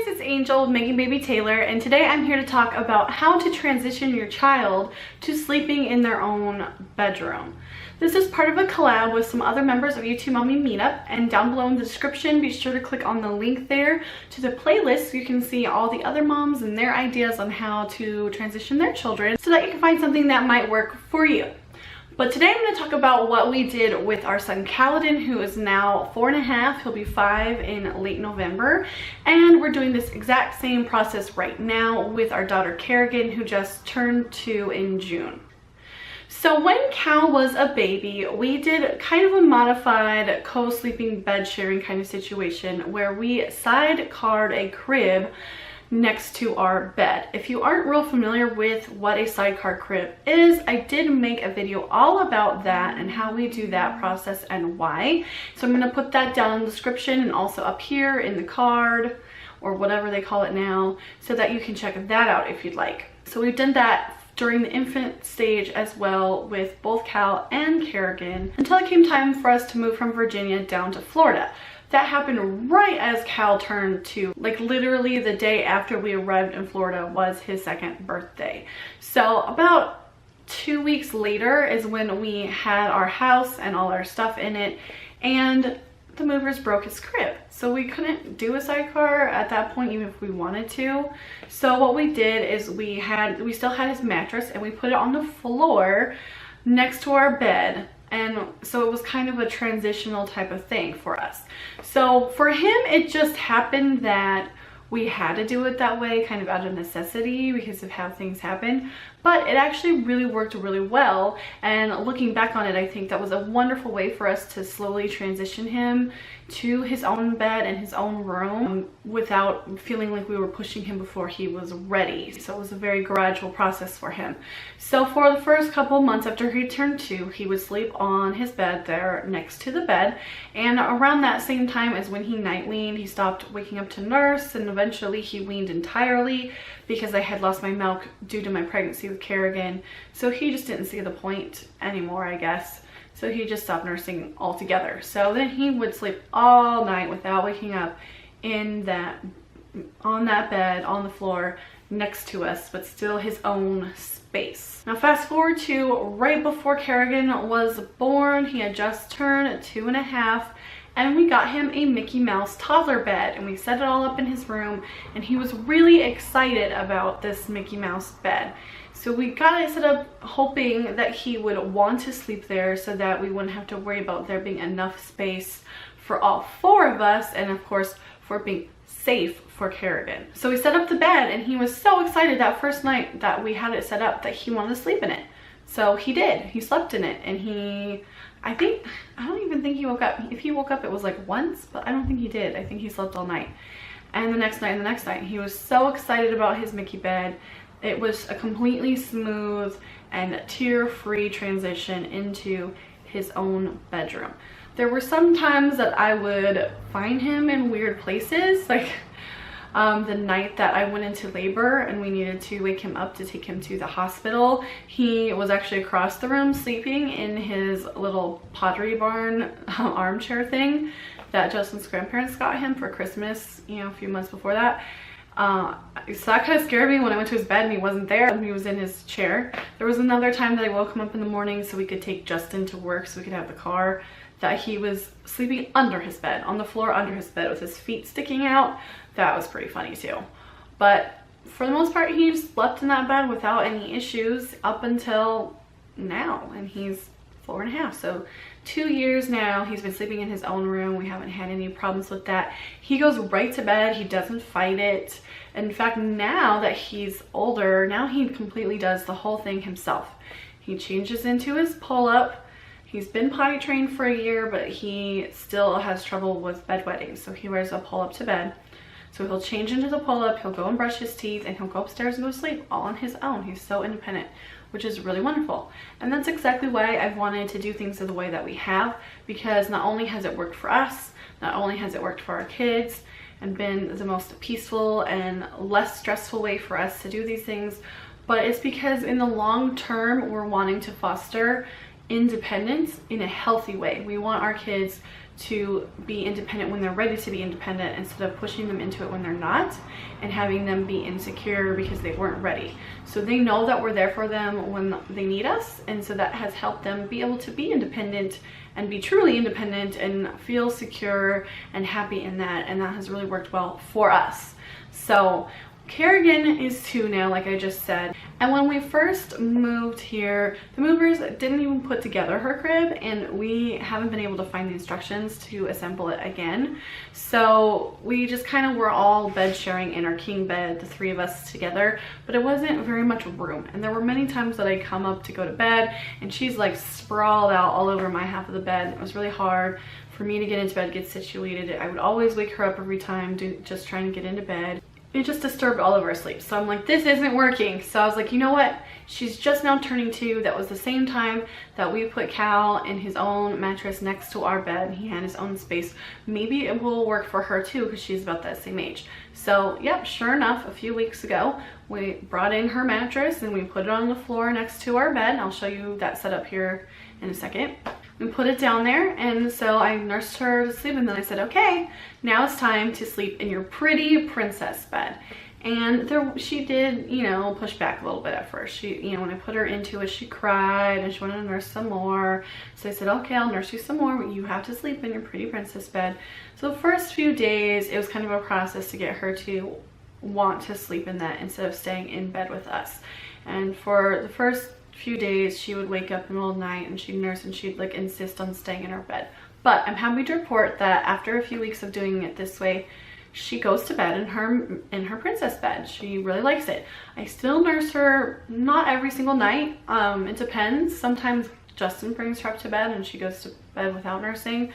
it's Angel with MakingBabyTaylor, and today I'm here to talk about how to transition your child to sleeping in their own bedroom. This is part of a collab with some other members of YouTube Mommy Meetup, and down below in the description be sure to click on the link there to the playlist so you can see all the other moms and their ideas on how to transition their children so that you can find something that might work for you. But today I'm going to talk about what we did with our son Kaladin, who is now 4.5. He'll be 5 in late November. And we're doing this exact same process right now with our daughter Kerrigan, who just turned 2 in June. So when Cal was a baby, we did kind of a modified co-sleeping bed sharing kind of situation where we sidecarred a crib next to our bed. If you aren't real familiar with what a sidecar crib is, I did make a video all about that and how we do that process and why. So I'm going to put that down in the description and also up here in the card or whatever they call it now, so that you can check that out if you'd like. So we've done that during the infant stage as well with both Cal and Kerrigan until it came time for us to move from Virginia down to Florida. That happened right as Cal turned 2. Like literally the day after we arrived in Florida was his 2nd birthday. So about 2 weeks later is when we had our house and all our stuff in it, and the movers broke his crib. So we couldn't do a sidecar at that point even if we wanted to. So what we did is we still had his mattress and we put it on the floor next to our bed. And so it was kind of a transitional type of thing for us. So for him, it just happened that we had to do it that way, kind of out of necessity because of how things happen. But it actually really worked really well. And looking back on it, I think that was a wonderful way for us to slowly transition him to his own bed and his own room without feeling like we were pushing him before he was ready. So it was a very gradual process for him. So for the first couple months after he turned 2, he would sleep on his bed there next to the bed. And around that same time as when he night weaned, he stopped waking up to nurse, and eventually he weaned entirely because I had lost my milk due to my pregnancy with Kerrigan. So he just didn't see the point anymore, I guess. So he just stopped nursing altogether. So then he would sleep all night without waking up on that bed on the floor next to us, but still his own space. Now fast forward to right before Kerrigan was born. He had just turned 2.5, and we got him a Mickey Mouse toddler bed, and we set it all up in his room, and he was really excited about this Mickey Mouse bed. So we got it set up hoping that he would want to sleep there so that we wouldn't have to worry about there being enough space for all 4 of us, and of course for being safe for Kerrigan. So we set up the bed, and he was so excited that first night that we had it set up that he wanted to sleep in it. So he did. He slept in it, and I don't even think he woke up. If he woke up, it was like once, but I don't think he did. I think he slept all night. And the next night and the next night, he was so excited about his Mickey bed. It was a completely smooth and tear-free transition into his own bedroom. There were some times that I would find him in weird places, like the night that I went into labor and we needed to wake him up to take him to the hospital. He was actually across the room sleeping in his little Pottery Barn armchair thing that Justin's grandparents got him for Christmas, a few months before that. So that kind of scared me when I went to his bed and he wasn't there and he was in his chair. There was another time that I woke him up in the morning so we could take Justin to work so we could have the car, that he was sleeping under his bed, on the floor under his bed with his feet sticking out. That was pretty funny too. But for the most part, he slept in that bed without any issues up until now, and he's 4.5. So 2 years now he's been sleeping in his own room. We haven't had any problems with that. He goes right to bed. He doesn't fight it. In fact, now that he's older, now he completely does the whole thing himself. He changes into his pull-up. He's been potty trained for a year, but he still has trouble with bedwetting, so he wears a pull-up to bed. So he'll change into the pull-up, he'll go and brush his teeth, and he'll go upstairs and go to sleep all on his own. He's so independent, which is really wonderful. And that's exactly why I've wanted to do things the way that we have, because not only has it worked for us, not only has it worked for our kids and been the most peaceful and less stressful way for us to do these things, but it's because in the long term we're wanting to foster independence in a healthy way. We want our kids to be independent when they're ready to be independent, instead of pushing them into it when they're not and having them be insecure because they weren't ready. So they know that we're there for them when they need us, and so that has helped them be able to be independent and be truly independent and feel secure and happy in that, and that has really worked well for us. So Kerrigan is 2 now, like I just said, and when we first moved here, the movers didn't even put together her crib, and we haven't been able to find the instructions to assemble it again. So we just kind of were all bed sharing in our king bed, the 3 of us together, but it wasn't very much room. And there were many times that I come up to go to bed and she's like sprawled out all over my half of the bed. It was really hard for me to get into bed, get situated. I would always wake her up every time, just trying to get into bed. It just disturbed all of our sleep. So I'm like, this isn't working. So I was like, you know what? She's just now turning 2. That was the same time that we put Cal in his own mattress next to our bed. He had his own space. Maybe it will work for her too, because she's about that same age. So yep, sure enough, a few weeks ago, we brought in her mattress and we put it on the floor next to our bed. I'll show you that setup here in a second. We put it down there, and so I nursed her to sleep, and then I said, okay, now it's time to sleep in your pretty princess bed. And she did, you know, push back a little bit at first. She, you know, when I put her into it, she cried and she wanted to nurse some more. So I said, okay, I'll nurse you some more, but you have to sleep in your pretty princess bed. So the first few days, it was kind of a process to get her to want to sleep in that instead of staying in bed with us. And for the first few days, she would wake up in the middle of the night and she'd nurse and she'd like insist on staying in her bed. But I'm happy to report that after a few weeks of doing it this way, she goes to bed in her princess bed. She really likes it. I still nurse her, not every single night. It depends. Sometimes Justin brings her up to bed and she goes to bed without nursing.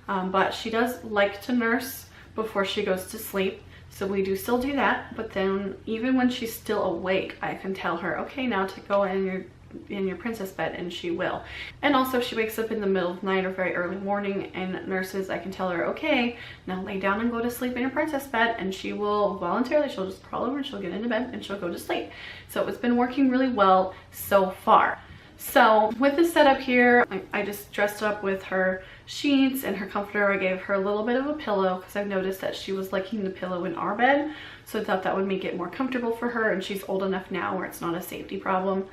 But she does like to nurse before she goes to sleep. So we do still do that, but then even when she's still awake, I can tell her, okay, now to go in your princess bed, and she will. And also if she wakes up in the middle of the night or very early morning and nurses, I can tell her, okay, now lay down and go to sleep in your princess bed, and she will voluntarily, she'll just crawl over and she'll get into bed and she'll go to sleep. So it's been working really well so far. So with this setup here, I just dressed up with her sheets and her comforter. I gave her a little bit of a pillow because I've noticed that she was liking the pillow in our bed. So I thought that would make it more comfortable for her, and she's old enough now where it's not a safety problem.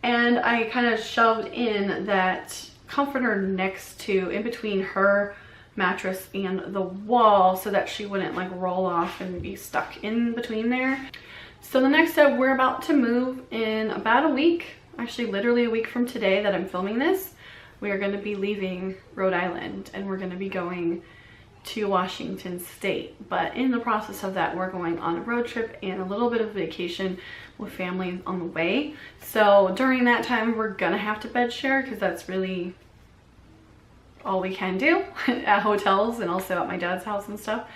And I kind of shoved in that comforter in between her mattress and the wall so that she wouldn't like roll off and be stuck in between there. So the next step, we're about to move in about a week. Actually, literally a week from today that I'm filming this, we are going to be leaving Rhode Island and we're going to be going to Washington State. But in the process of that, we're going on a road trip and a little bit of vacation with family on the way. So during that time, we're going to have to bed share because that's really all we can do at hotels and also at my dad's house and stuff.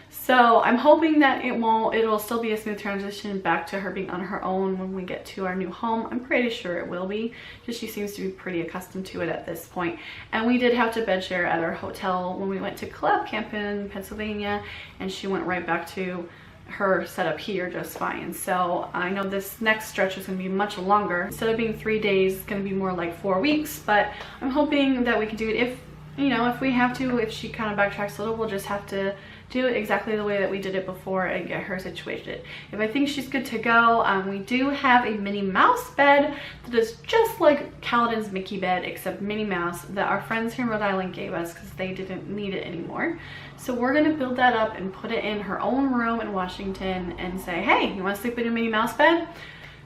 So I'm hoping that it'll still be a smooth transition back to her being on her own when we get to our new home. I'm pretty sure it will be, because she seems to be pretty accustomed to it at this point. And we did have to bed share at our hotel when we went to Collab camp in Pennsylvania, and she went right back to her setup here just fine. So I know this next stretch is going to be much longer. Instead of being 3 days, it's going to be more like 4 weeks, but I'm hoping that we can do it. If, you know, if we have to, if she kind of backtracks a little, we'll just have to do it exactly the way that we did it before and get her situated. If I think she's good to go, we do have a Minnie Mouse bed that is just like Caledon's Mickey bed, except Minnie Mouse, that our friends here in Rhode Island gave us because they didn't need it anymore. So we're going to build that up and put it in her own room in Washington and say, hey, you want to sleep in a Minnie Mouse bed?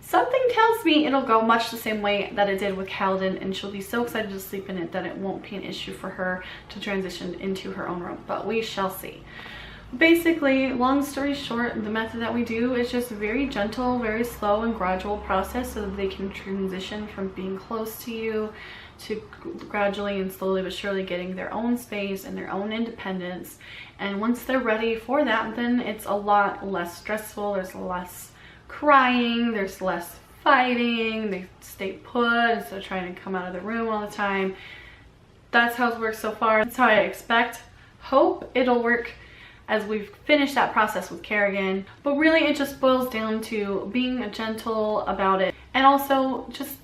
Something tells me it'll go much the same way that it did with Caledon, and she'll be so excited to sleep in it that it won't be an issue for her to transition into her own room, but we shall see. Basically, long story short, the method that we do is just very gentle, very slow and gradual process so that they can transition from being close to you to gradually and slowly but surely getting their own space and their own independence. And once they're ready for that, then it's a lot less stressful. There's less crying, there's less fighting, they stay put instead of trying to come out of the room all the time. That's how it's worked so far. That's how I expect. Hope it'll work as we've finished that process with Kerrigan. But really it just boils down to being gentle about it and also just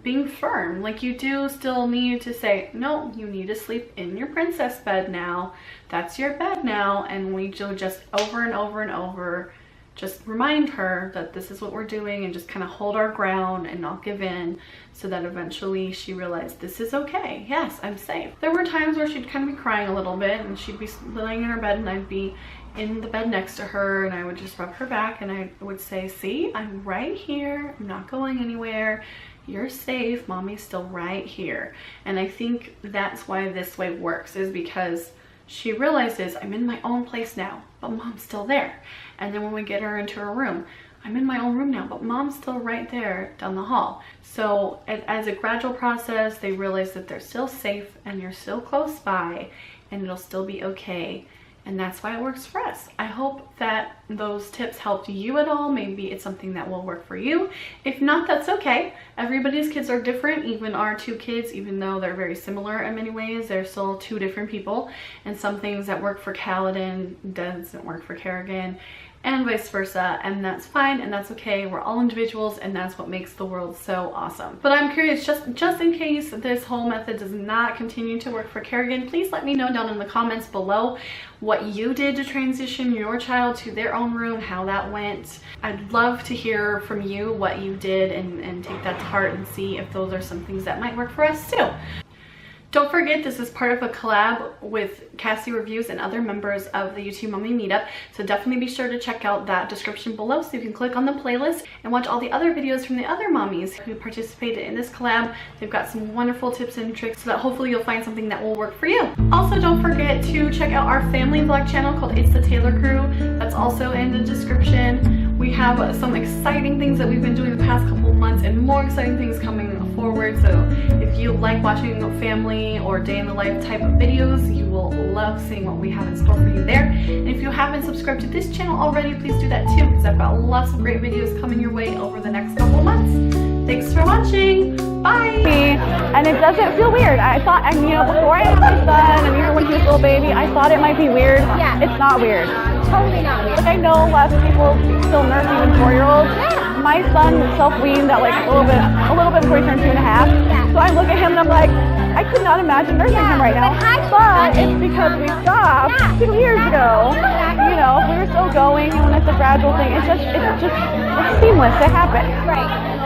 being firm. Like, you do still need to say, no, you need to sleep in your princess bed now. That's your bed now. And we do just over and over and over, just remind her that this is what we're doing, and just kind of hold our ground and not give in, so that eventually she realized this is okay. Yes, I'm safe. There were times where she'd kind of be crying a little bit, and she'd be laying in her bed and I'd be in the bed next to her, and I would just rub her back and I would say, see, I'm right here. I'm not going anywhere. You're safe. Mommy's still right here. And I think that's why this way works, is because she realizes I'm in my own place now, but Mom's still there. And then when we get her into her room, I'm in my own room now, but Mom's still right there down the hall. So as a gradual process, they realize that they're still safe and you're still close by, and it'll still be okay. And that's why it works for us. I hope that those tips helped you at all. Maybe it's something that will work for you. If not, that's okay. Everybody's kids are different. Even our two kids, even though they're very similar in many ways, they're still two different people. And some things that work for Kaladin doesn't work for Kerrigan, and vice versa, and that's fine and that's okay. We're all individuals, and that's what makes the world so awesome. But I'm curious, just in case this whole method does not continue to work for Kerrigan, please let me know down in the comments below what you did to transition your child to their own room, how that went. I'd love to hear from you what you did, and take that to heart and see if those are some things that might work for us too. Don't forget, this is part of a collab with Cassie Reviews and other members of the YouTube Mommy Meetup, so definitely be sure to check out that description below so you can click on the playlist and watch all the other videos from the other mommies who participated in this collab. They've got some wonderful tips and tricks, so that hopefully you'll find something that will work for you. Also, don't forget to check out our family vlog channel called It's the Taylor Crew. That's also in the description. We have some exciting things that we've been doing the past couple months, and more exciting things coming forward. So if you like watching family or day in the life type of videos, you will love seeing what we have in store for you there. And if you haven't subscribed to this channel already, please do that too, because I've got lots of great videos coming your way over the next couple months. Thanks for watching. Bye. And it doesn't feel weird. I thought, you know, before I had my son, and even when he was a little baby, I thought it might be weird. Yeah. It's not weird. Totally not weird. Like, I know lots of people still nurse even 4-year-olds. Yeah. My son self-weaned at like a little bit before he turned 2.5. Yeah. So I look at him and I'm like, I could not imagine nursing him right now. But it's because we stopped 2 years ago. You know, we were still going, and when it's a gradual thing, it's just seamless. It happens. Right.